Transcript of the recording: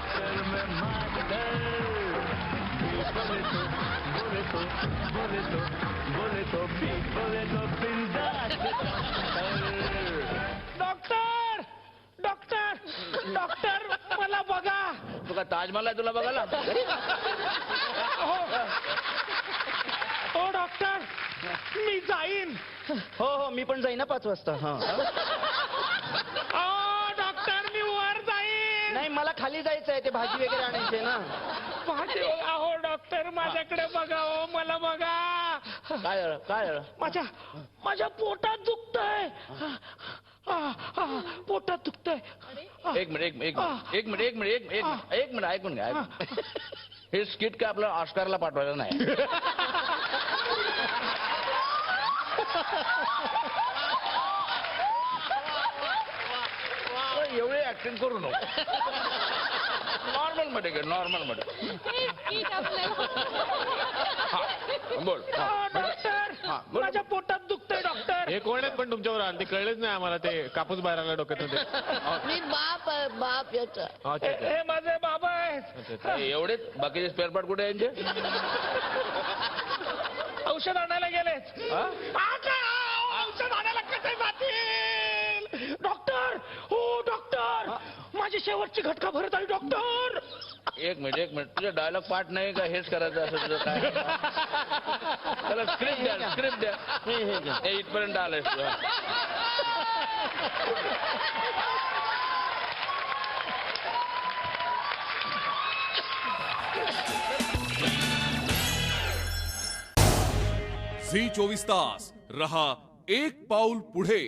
Doctor मैं मार कर बोले तो बिंदास डॉक्टर डॉक्टर डॉक्टर मला बघा. तुका ताजमहल आहे तुला बघायला? ओ डॉक्टर मी जाईन. हो हो मी पण जाईन ना 5 वाजता. हा ओ डॉक्टर मी वर जाईन. नाही मला खाली जायचं आहे, ते भाजी वगैरे आणायची आहे ना. अहो डॉक्टर माझ्याकडे बघा. हो मला बघा. काय झालं काय झालं? माझ्या पोटात दुखतंय. पोटात दुखतंय. एक मिनिट ऐकून घ्या. हे स्किट काय आपल्याला ऑस्कारला पाठवायचं नाही. एवढी ऍक्टिंग करू नको. नॉर्मल मध्ये घे, नॉर्मल मध्ये. बोल. डॉक्टर हा, बोल. माझ्या पोटात दुखतंय डॉक्टर. हे कोण आहेत पण तुमच्यावर आले? ते कळलेच नाही आम्हाला. ते कापूस बाहेर आला डोक्यात. मी बाप याचा. हे माझे बाबा आहेत. एवढेच बाकीचे स्पेअर पार्ट कुठे आहे यांचे? औषध आणायला गेलेत. हा? औषध आणायला कसे जातील? डॉक्टर हो डॉक्टर माझी शेवटची घटका भरत आली डॉक्टर. एक मिनिट तुझे डायलॉग पार्ट नाही का? हेच करायचं असं तुझं काय? त्याला स्क्रिप्ट द्या. हे इथपर्यंत आलंय तुझं. झी 24 तास रहा एक पाऊल पुढे.